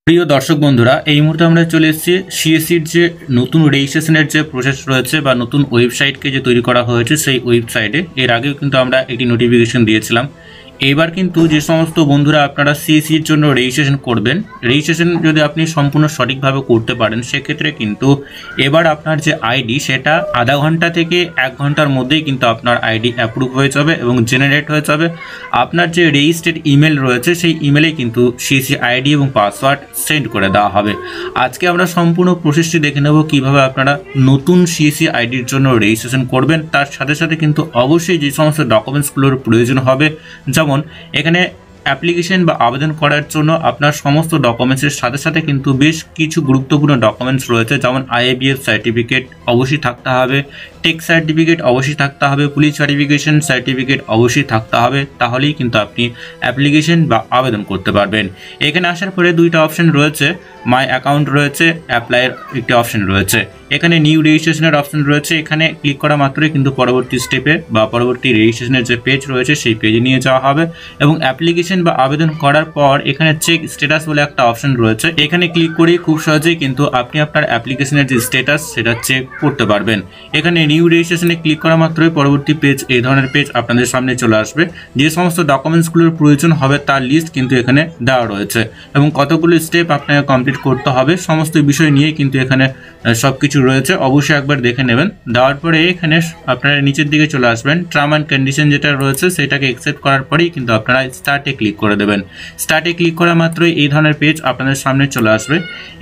প্রিয় দর্শক বন্ধুরা, এই মুহূর্তে আমরা চলে এসেছি সিএসসির যে নতুন রেজিস্ট্রেশনের যে প্রসেস রয়েছে বা নতুন ওয়েবসাইটকে যে তৈরি করা হয়েছে সেই ওয়েবসাইটে। এর আগেও কিন্তু আমরা একটি নোটিফিকেশন দিয়েছিলাম। এবার কিন্তু যে সমস্ত বন্ধুরা আপনারা সিএসসির জন্য রেজিস্ট্রেশন করবেন, রেজিস্ট্রেশন যদি আপনি সম্পূর্ণ সঠিকভাবে করতে পারেন সেক্ষেত্রে কিন্তু এবার আপনার যে আইডি সেটা আধা ঘন্টা থেকে 1 ঘন্টার মধ্যেই কিন্তু আপনার আইডি অ্যাপ্রুভ হয়ে যাবে এবং জেনারেট হয়ে যাবে। আপনার যে রেজিস্ট্রেড ইমেল রয়েছে সেই ইমেলে কিন্তু সিএসসি আইডি এবং পাসওয়ার্ড সেন্ড করে দেওয়া হবে। আজকে আমরা সম্পূর্ণ প্রসেসটি দেখে নেব কীভাবে আপনারা নতুন সিএসসি আইডির জন্য রেজিস্ট্রেশন করবেন। তার সাথে সাথে কিন্তু অবশ্যই যে সমস্ত ডকুমেন্টসগুলোর প্রয়োজন হবে, যেমন এখানে অ্যাপ্লিকেশন বা আবেদন করার জন্য আপনার সমস্ত ডকুমেন্টসের সাথে সাথে কিন্তু বেশ কিছু গুরুত্বপূর্ণ ডকুমেন্টস রয়েছে, যেমন আইএবিএফ সার্টিফিকেট অবশ্যই থাকতে হবে, টেক সার্টিফিকেট অবশ্যই থাকতে হবে, পুলিশ ভেরিফিকেশন সার্টিফিকেট অবশ্যই থাকতে হবে। তাহলেই কিন্তু আপনি অ্যাপ্লিকেশন বা আবেদন করতে পারবেন। এখানে আসার পরে দুইটা অপশন রয়েছে, মাই অ্যাকাউন্ট রয়েছে, অ্যাপ্লাইয়ের একটি অপশন রয়েছে, এখানে নিউ রেজিস্ট্রেশনের অপশন রয়েছে। এখানে ক্লিক করা মাত্রই কিন্তু পরবর্তী স্টেপে বা পরবর্তী রেজিস্ট্রেশনের যে পেজ রয়েছে সেই পেজে নিয়ে যাওয়া হবে এবং অ্যাপ্লিকেশন বা আবেদন করার পর এখানে চেক স্ট্যাটাস বলে একটা অপশন রয়েছে। এখানে ক্লিক করে খুব সহজেই কিন্তু আপনি আপনার অ্যাপ্লিকেশনের যে স্ট্যাটাস সেটা চেক করতে পারবেন। এখানে নিউ রেজিস্ট্রেশনে ক্লিক করা মাত্রই পরবর্তী পেজ, এই ধরনের পেজ আপনাদের সামনে চলে আসবে। যে সমস্ত ডকুমেন্টসগুলোর প্রয়োজন হবে তার লিস্ট কিন্তু এখানে দেওয়া রয়েছে এবং কতগুলো স্টেপ আপনাকে কমপ্লিট করতে হবে সমস্ত বিষয় নিয়ে কিন্তু এখানে সব কিছু রয়েছে। অবশ্যই একবার দেখে নেবেন। দেওয়ার পরে এখানে আপনারা নিচের দিকে চলে আসবেন, টার্ম অ্যান্ড কন্ডিশন যেটা রয়েছে সেটাকে অ্যাকসেপ্ট করার পরেই কিন্তু আপনারা স্টার্টে ক্লিক করে দেবেন। স্টার্টে ক্লিক করা মাত্রই এই ধরনের পেজ আপনাদের সামনে চলে আসবে।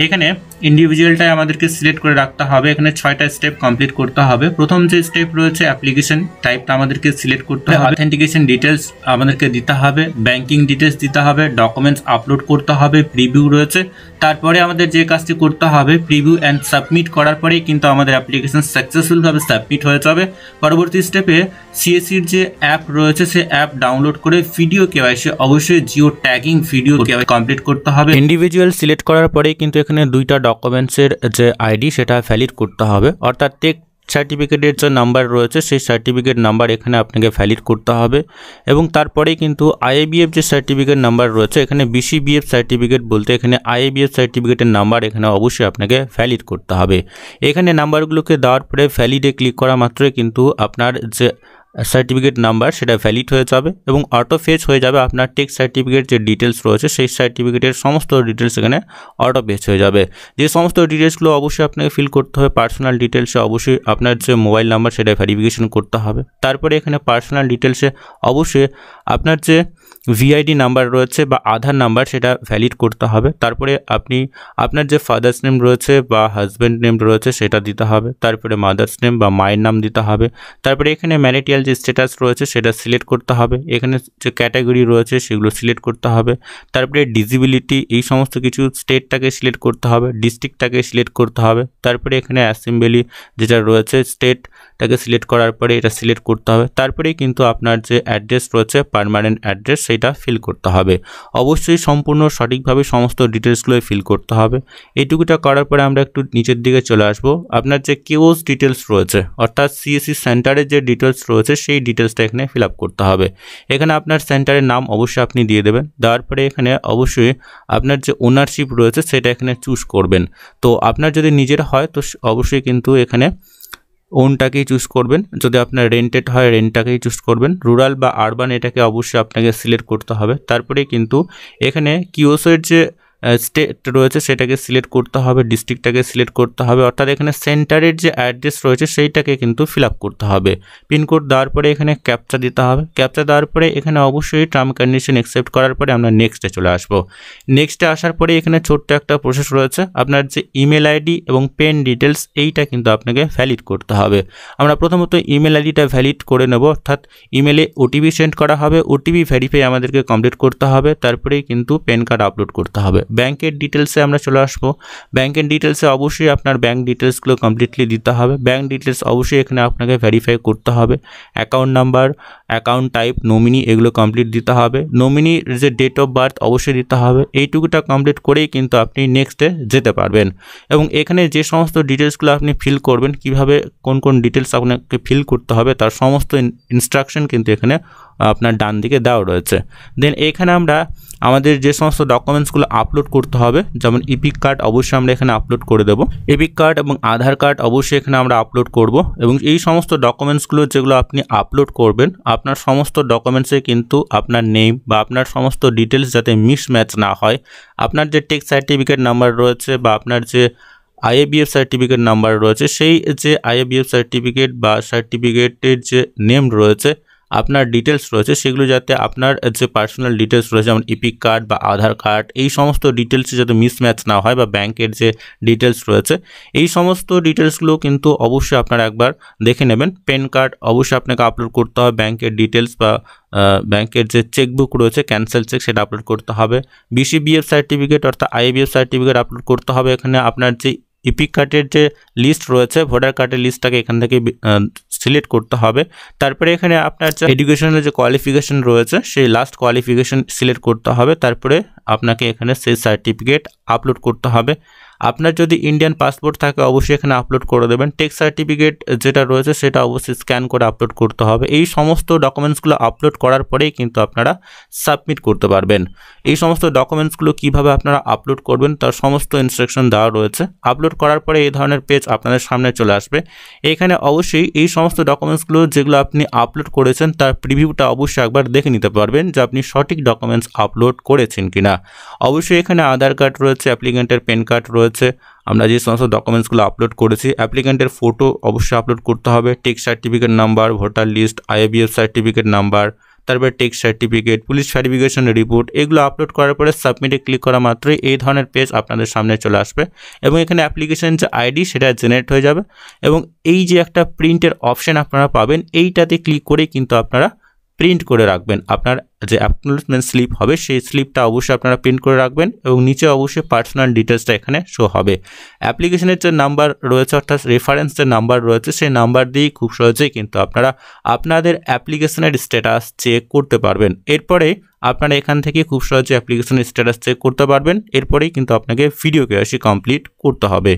এখানে ইন্ডিভিজুয়ালটাই আমাদেরকে সিলেক্ট করে রাখতে হবে। এখানে 6টা স্টেপ কমপ্লিট করতে হবে। প্রথম যে স্টেপ রয়েছে অ্যাপ্লিকেশন টাইপটা আমাদেরকে সিলেক্ট করতে হবে, অথেন্টিকেশন ডিটেলস আমাদেরকে দিতে হবে, ব্যাংকিং ডিটেলস দিতে হবে, ডকুমেন্টস আপলোড করতে হবে, প্রিভিউ রয়েছে। তারপরে আমাদের যে কাজটি করতে হবে প্রিভিউ অ্যান্ড সাবমিট করার পরেই কিন্তু আমাদের অ্যাপ্লিকেশন সাকসেসফুলভাবে সাবমিট হয়ে যাবে। পরবর্তী স্টেপে সিএসসির যে অ্যাপ রয়েছে সে অ্যাপ ডাউনলোড করে ভিডিও কেওয়াইসি অবশ্যই জিও ট্যাগিং ভিডিও কমপ্লিট করতে হবে। ইন্ডিভিজুয়াল সিলেক্ট করার পরেই কিন্তু এখানে দুইটা ডকুমেন্টসের যে আইডি সেটা ভ্যালিড করতে হবে, অর্থাৎ টেক সার্টিফিকেটের যে নাম্বার রয়েছে সেই সার্টিফিকেট নাম্বার এখানে আপনাকে ভ্যালিড করতে হবে এবং তারপরেই কিন্তু আইএবিএফ যে সার্টিফিকেট নাম্বার রয়েছে এখানে বিসিবিএফ সার্টিফিকেট বলতে এখানে আইএবিএফ সার্টিফিকেটের নাম্বার এখানে অবশ্যই আপনাকে ভ্যালিড করতে হবে। এখানে নাম্বারগুলোকে দেওয়ার পরে ভ্যালিডে ক্লিক করা মাত্রই কিন্তু আপনার যে সার্টিফিকেট নাম্বার সেটা ভ্যালিড হয়ে যাবে এবং অটো ফেচ হয়ে যাবে আপনার টেক সার্টিফিকেট যে ডিটেলস রয়েছে সেই সার্টিফিকেটের সমস্ত ডিটেলস এখানে অটো ফেচ হয়ে যাবে। যে সমস্ত ডিটেলসগুলো অবশ্যই আপনাকে ফিল করতে হবে, পার্সোনাল ডিটেলসে অবশ্যই আপনার যে মোবাইল নাম্বার সেটা ভেরিফিকেশন করতে হবে। তারপরে এখানে পার্সোনাল ডিটেলসে অবশ্যই আপনার যে ভিআইডি নাম্বার রয়েছে বা আধার নাম্বার সেটা ভ্যালিড করতে হবে। তারপরে আপনি আপনার যে ফাদার্স নেম রয়েছে বা হাজব্যান্ড নেম রয়েছে সেটা দিতে হবে। তারপরে মাদার্স নেম বা মায়ের নাম দিতে হবে। তারপরে এখানে ম্যারিটাল যে স্ট্যাটাস রয়েছে সেটা সিলেক্ট করতে হবে। এখানে যে ক্যাটাগরি রয়েছে সেগুলো সিলেক্ট করতে হবে। তারপরে ডিসেবিলিটি এই সমস্ত কিছু স্টেটটাকে সিলেক্ট করতে হবে, ডিস্ট্রিক্টটাকে সিলেক্ট করতে হবে। তারপরে এখানে অ্যাসেম্বলি যেটা রয়েছে স্টেটটাকে সিলেক্ট করার পরে এটা সিলেক্ট করতে হবে। তারপরেই কিন্তু আপনার যে অ্যাড্রেস রয়েছে পার্মানেন্ট অ্যাড্রেস সেটা ফিল করতে হবে। অবশ্যই সম্পূর্ণ সঠিকভাবে সমস্ত ডিটেলসগুলো ফিল করতে হবে। এইটুকুটা করার পরে আমরা একটু নিচের দিকে চলে আসবো। আপনার যে কেওস ডিটেলস রয়েছে অর্থাৎ সিএসসি সেন্টারের যে ডিটেলস রয়েছে সেই ডিটেলসটা এখানে ফিল আপ করতে হবে। এখানে আপনার সেন্টারের নাম অবশ্যই আপনি দিয়ে দেবেন। দেওয়ার পরে এখানে অবশ্যই আপনার যে ওনারশিপ রয়েছে সেটা এখানে চুজ করবেন। তো আপনার যদি নিজের হয় তো অবশ্যই কিন্তু এখানে ওনটাকেই চুজ করবেন, যদি আপনার রেন্টেড হয় রেন্টটাকেই চুজ করবেন। রুরাল বা আরবান এটাকে অবশ্যই আপনাকে সিলেক্ট করতে হবে। তারপরে কিন্তু এখানে কিওসের যে স্টেট রয়েছে সেটাকে সিলেক্ট করতে হবে, ডিস্ট্রিক্টটাকে সিলেক্ট করতে হবে, অর্থাৎ এখানে সেন্টারের যে অ্যাড্রেস রয়েছে সেইটাকে কিন্তু ফিল আপ করতে হবে। পিনকোড দেওয়ার পরে এখানে ক্যাপচা দিতে হবে। ক্যাপচা দেওয়ার পরে এখানে অবশ্যই টার্ম কন্ডিশন অ্যাকসেপ্ট করার পরে আমরা নেক্সটে চলে আসবো। নেক্সটে আসার পরে এখানে ছোট্ট একটা প্রসেস রয়েছে, আপনার যে ইমেল আইডি এবং পেন ডিটেলস এইটা কিন্তু আপনাকে ভ্যালিড করতে হবে। আমরা প্রথমত ইমেল আইডিটা ভ্যালিড করে নেব, অর্থাৎ ইমেলে ওটিপি সেন্ড করা হবে, ওটিপি ভেরিফাই আমাদেরকে কমপ্লিট করতে হবে। তারপরেই কিন্তু প্যান কার্ড আপলোড করতে হবে। ব্যাংকের ডিটেলসে আমরা চলে আসবো। ব্যাংকের ডিটেলসে অবশ্যই আপনার ব্যাংক ডিটেলসগুলো কমপ্লিটলি দিতে হবে। ব্যাংক ডিটেলস অবশ্যই এখানে আপনাকে ভেরিফাই করতে হবে। Account number, account type, nominee এগুলো কমপ্লিট দিতে হবে। নমিনির যে ডেট অফ বার্থ অবশ্যই দিতে হবে। এইটুকুটা কমপ্লিট করেই কিন্তু আপনি নেক্সটে যেতে পারবেন এবং এখানে যে সমস্ত ডিটেলসগুলো আপনি ফিল করবেন, কিভাবে কোন কোন ডিটেলস আপনাকে ফিল করতে হবে তার সমস্ত ইনস্ট্রাকশন কিন্তু এখানে আপনার ডান দিকে দেওয়া রয়েছে। দেন এখানে আমরা আমাদের যে সমস্ত ডকুমেন্টসগুলো আপলোড করতে হবে, যেমন ইপিক কার্ড অবশ্যই আমরা এখানে আপলোড করে দেবো। ইপিক কার্ড এবং আধার কার্ড অবশ্যই এখানে আমরা আপলোড করব, এবং এই সমস্ত ডকুমেন্টসগুলো যেগুলো আপনি আপলোড করবেন, আপনার সমস্ত ডকুমেন্টসে কিন্তু আপনার নেম বা আপনার সমস্ত ডিটেলস যাতে মিসম্যাচ না হয়, আপনার যে টেক্সট সার্টিফিকেট নাম্বার রয়েছে বা আপনার যে IABF সার্টিফিকেট নাম্বার রয়েছে, সেই যে IABF সার্টিফিকেট বা সার্টিফিকেটের যে নেম রয়েছে, আপনার ডিটেলস রয়েছে, সেগুলো যাতে আপনার যে পার্সোনাল ডিটেলস রয়েছে যেমন ইপিক কার্ড বা আধার কার্ড, এই সমস্ত ডিটেলসে যাতে মিসম্যাচ না হয়, বা ব্যাংকের যে ডিটেলস রয়েছে, এই সমস্ত ডিটেলসগুলো কিন্তু অবশ্যই আপনারা একবার দেখে নেবেন। প্যান কার্ড অবশ্যই আপনাকে আপলোড করতে হবে, ব্যাংকের ডিটেলস বা ব্যাংকের যে চেকবুক রয়েছে ক্যান্সেল চেক সেটা আপলোড করতে হবে। BCBF সার্টিফিকেট অর্থাৎ IABF সার্টিফিকেট আপলোড করতে হবে। এখানে আপনার যে ইপিক কার্ডের যে লিস্ট রয়েছে, ভোটার কার্ডের লিস্টটাকে এখান থেকে সিলেক্ট করতে হবে। তারপরে এখানে আপনার যে এডুকেশনের যে কোয়ালিফিকেশন রয়েছে, সেই লাস্ট কোয়ালিফিকেশন সিলেক্ট করতে হবে। তারপরে আপনাকে এখানে সেই সার্টিফিকেট আপলোড করতে হবে। আপনার যদি ইন্ডিয়ান পাসপোর্ট থাকে অবশ্যই এখানে আপলোড করে দেবেন। টেক্সট সার্টিফিকেট যেটা রয়েছে সেটা অবশ্যই স্ক্যান করে আপলোড করতে হবে। এই সমস্ত ডকুমেন্টসগুলো আপলোড করার পরেই কিন্তু আপনারা সাবমিট করতে পারবেন। এই সমস্ত ডকুমেন্টসগুলো কিভাবে আপনারা আপলোড করবেন তার সমস্ত ইনস্ট্রাকশন দেওয়া রয়েছে। আপলোড করার পরে এই ধরনের পেজ আপনাদের সামনে চলে আসবে। এখানে অবশ্যই এই সমস্ত ডকুমেন্টসগুলো যেগুলো আপনি আপলোড করেছেন তার প্রিভিউটা অবশ্যই একবার দেখে নিতে পারবেন যে আপনি সঠিক ডকুমেন্টস আপলোড করেছেন কিনা। অবশ্যই এখানে আধার কার্ড রয়েছে, অ্যাপ্লিকেন্টের প্যান কার্ড রয়েছে, আমরা যে সমস্ত ডকুমেন্টসগুলো আপলোড করেছি, অ্যাপ্লিকেন্টের ফটো অবশ্যই আপলোড করতে হবে, text certificate number, voter list, IABF certificate number, তারপরে text certificate, police verification report, এগুলো আপলোড করার পরে সাবমিটে ক্লিক করা মাত্রই এই ধরনের পেজ আপনাদের সামনে চলে আসবে, এবং এখানে অ্যাপ্লিকেশন যে ID সেটা জেনারেট হয়ে যাবে, এবং এই যে একটা প্রিন্টের অপশন আপনারা পাবেন, এইটাতে ক্লিক করেই কিন্তু আপনারা প্রিন্ট করে রাখবেন। আপনার যে অ্যাকনোলেজমেন্ট স্লিপ হবে সেই স্লিপটা অবশ্যই আপনারা প্রিন্ট করে রাখবেন, এবং নিচে অবশ্যই পার্সোনাল ডিটেলসটা এখানে শো হবে। অ্যাপ্লিকেশনের যে নাম্বার রয়েছে অর্থাৎ রেফারেন্স যে নাম্বার রয়েছে সেই নাম্বার দিয়েই খুব সহজেই কিন্তু আপনারা আপনাদের অ্যাপ্লিকেশনের স্ট্যাটাস চেক করতে পারবেন। এরপরে আপনারা এখান থেকে খুব সহজে অ্যাপ্লিকেশনের স্ট্যাটাস চেক করতে পারবেন। এরপরেই কিন্তু আপনাকে ভিডিও কেওয়াইসি কমপ্লিট করতে হবে।